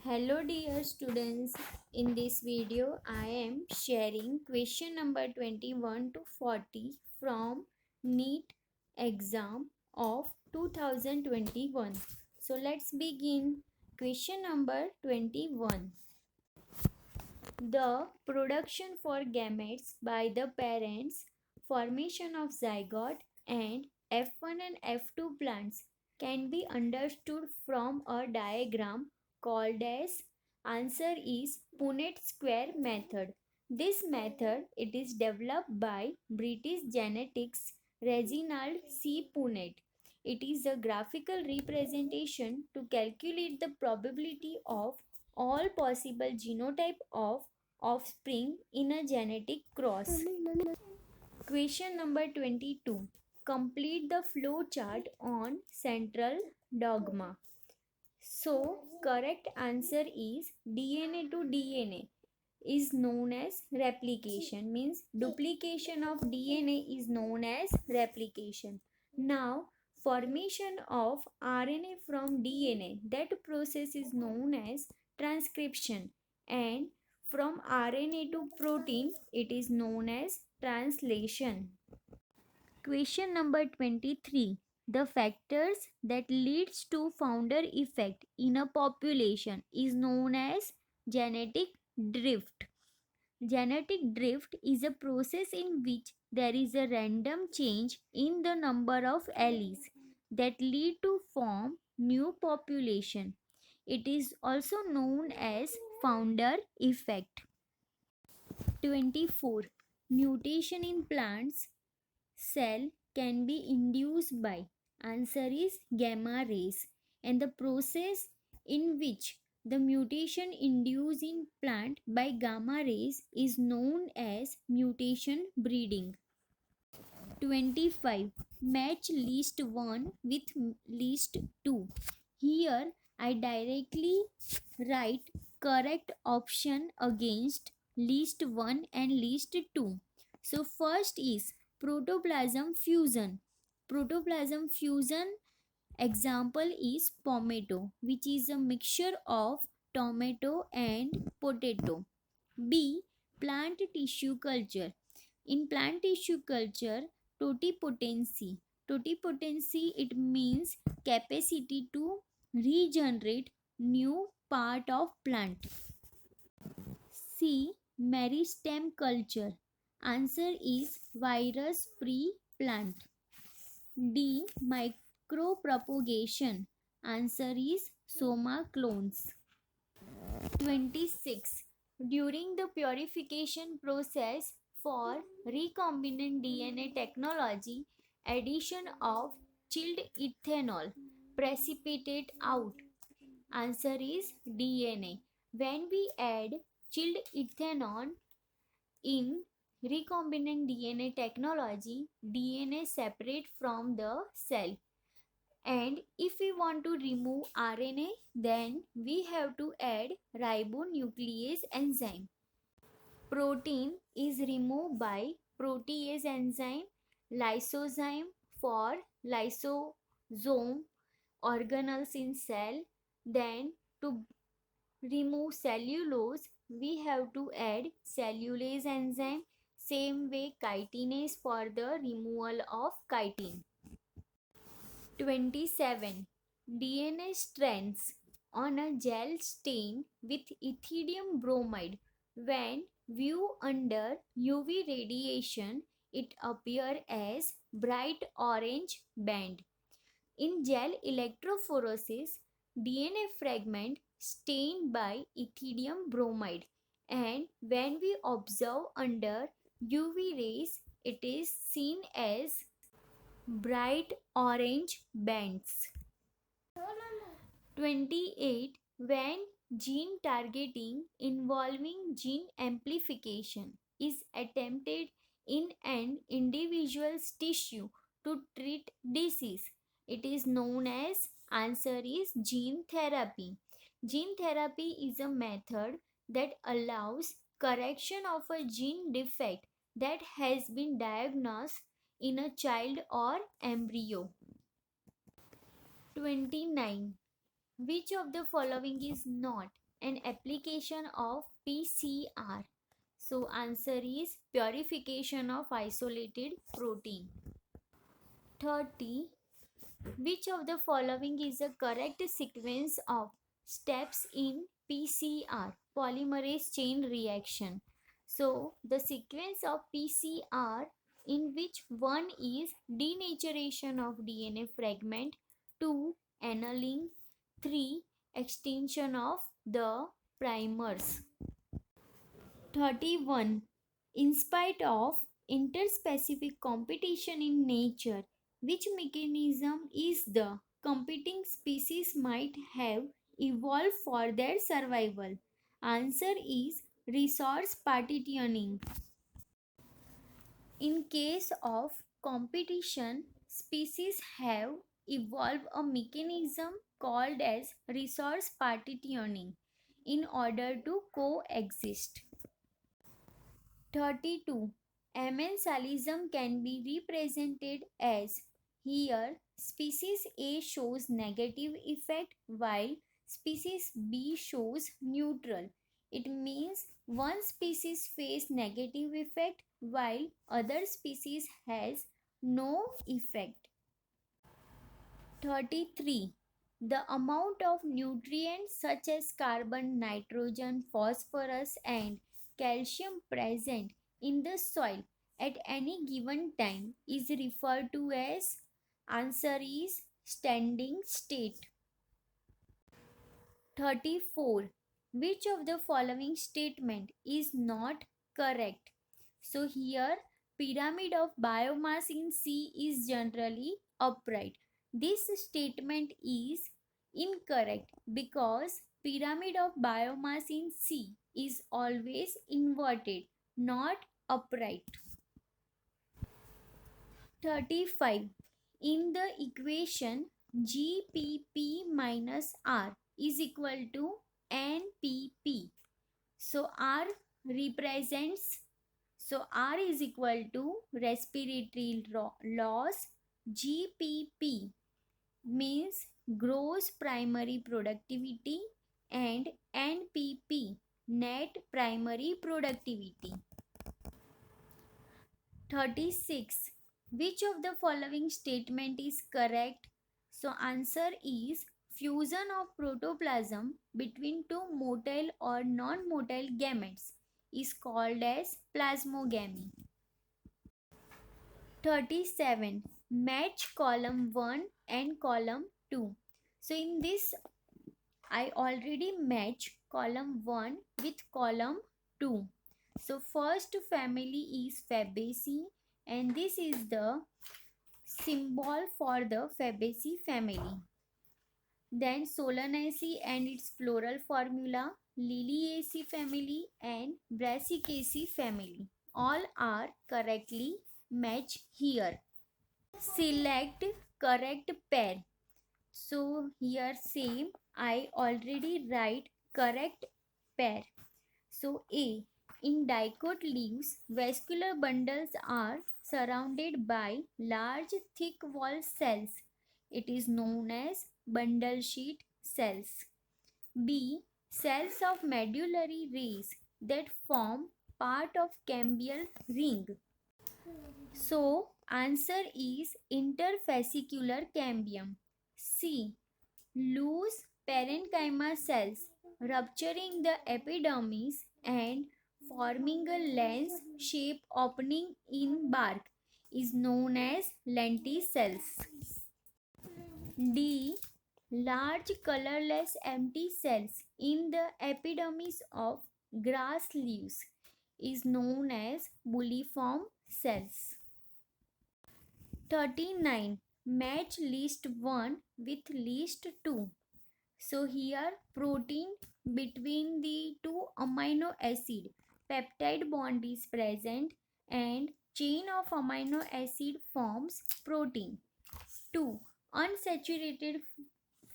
Hello dear students, in this video I am sharing question number 21 to 40 from NEET exam of 2021. So let's begin. Question number 21. The production for gametes by the parents, formation of zygote and F1 and F2 plants can be understood from a diagram called as answer is Punnett square method. This method it is developed by British genetics Reginald C. Punnett. It is a graphical representation to calculate the probability of all possible genotype of offspring in a genetic cross. Question number 22. Complete the flow chart on central dogma. So, correct answer is DNA to DNA is known as replication, means duplication of DNA is known as replication. Now, formation of RNA from DNA, that process is known as transcription, and from RNA to protein it is known as translation. Question number 23. The factors that leads to founder effect in a population is known as genetic drift. Genetic drift is a process in which there is a random change in the number of alleles that lead to form new population. It is also known as founder effect. 24. Mutation in plants cell can be induced by answer is gamma rays, and the process in which the mutation induced in plant by gamma rays is known as mutation breeding. 25. Match list 1 with list 2. Here I directly write correct option against list 1 and list 2. So first is protoplasm fusion. Protoplasm fusion example is pomato, which is a mixture of tomato and potato. B. Plant tissue culture. In plant tissue culture, totipotency. Totipotency it means capacity to regenerate new part of plant. C. Meristem culture. Answer is virus free plant. D. Micropropagation. Answer is soma clones. 26. During the purification process for recombinant DNA technology, addition of chilled ethanol precipitate out. Answer is DNA. When we add chilled ethanol in recombinant DNA technology, DNA separate from the cell. And if we want to remove RNA, then we have to add ribonuclease enzyme. Protein is removed by protease enzyme, lysozyme for lysosome organelles in cell. Then to remove cellulose, we have to add cellulase enzyme. Same way chitinase for the removal of chitin. 27. DNA strands on a gel stain with ethidium bromide. When viewed under UV radiation, it appears as bright orange band. In gel electrophoresis, DNA fragment stained by ethidium bromide, and when we observe under UV rays, it is seen as bright orange bands. 28. When gene targeting involving gene amplification is attempted in an individual's tissue to treat disease, it is known as answer is gene therapy. Gene therapy is a method that allows correction of a gene defect that has been diagnosed in a child or embryo. 29. Which of the following is not an application of PCR? So answer is purification of isolated protein. 30. Which of the following is the correct sequence of steps in PCR, polymerase chain reaction? So the sequence of PCR, in which one is denaturation of DNA fragment, 2 annealing, 3 extinction of the primers. 31. In spite of interspecific competition in nature, which mechanism is the competing species might have evolved for their survival? Answer is resource partitioning. In case of competition, species have evolved a mechanism called as resource partitioning in order to coexist. 32. Amensalism can be represented as: here species A shows negative effect while species B shows neutral. It means one species face negative effect while other species has no effect. 33. The amount of nutrients such as carbon, nitrogen, phosphorus, and calcium present in the soil at any given time is referred to as: answer is standing state. 34. Which of the following statement is not correct? So here pyramid of biomass in sea is generally upright. This statement is incorrect because pyramid of biomass in sea is always inverted, not upright. 35. In the equation GPP minus R is equal to NPP. So R represents, so R is equal to respiratory loss. GPP means gross primary productivity, and NPP net primary productivity. 36. Which of the following statement is correct? So answer is fusion of protoplasm between two motile or non-motile gametes is called as plasmogamy. 37. Match column 1 and column 2. So in this I already match column 1 with column 2. So first family is Fabaceae, and this is the symbol for the Fabaceae family. Then Solanaceae and its floral formula, Liliaceae family and Brassicaceae family. All are correctly matched here. Select correct pair. So here same I already write correct pair. So A. In dicot leaves, vascular bundles are surrounded by large thick wall cells. It is known as bundle sheet cells. B. Cells of medullary rays that form part of cambial ring. So answer is interfascicular cambium. C. Loose parenchyma cells rupturing the epidermis and forming a lens-shaped opening in bark is known as lenticels. D. Large colorless empty cells in the epidermis of grass leaves is known as bulliform cells. 39. Match list 1 with list 2. So here protein between the two amino acid peptide bond is present and chain of amino acid forms protein. 2. Unsaturated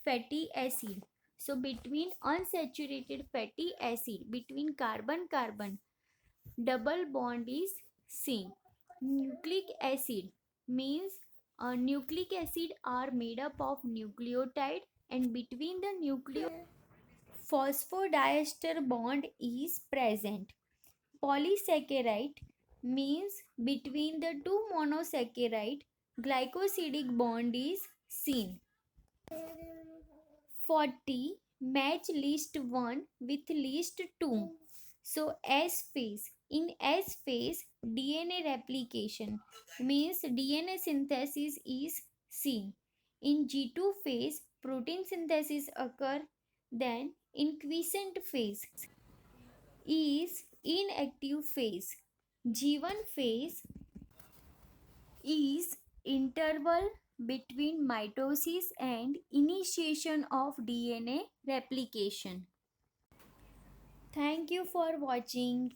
fatty acid. So between unsaturated fatty acid between carbon double bond is seen. Nucleic acid means nucleic acid are made up of nucleotide, and between the nucleotide phosphodiester bond is present. Polysaccharide means between the two monosaccharide glycosidic bond is seen. 40. Match list 1 with list 2. So S phase. In S phase, DNA replication means DNA synthesis is seen. In G2 phase, protein synthesis occur. Then in quiescent phase is inactive phase. G1 phase is interval between mitosis and initiation of DNA replication. Thank you for watching.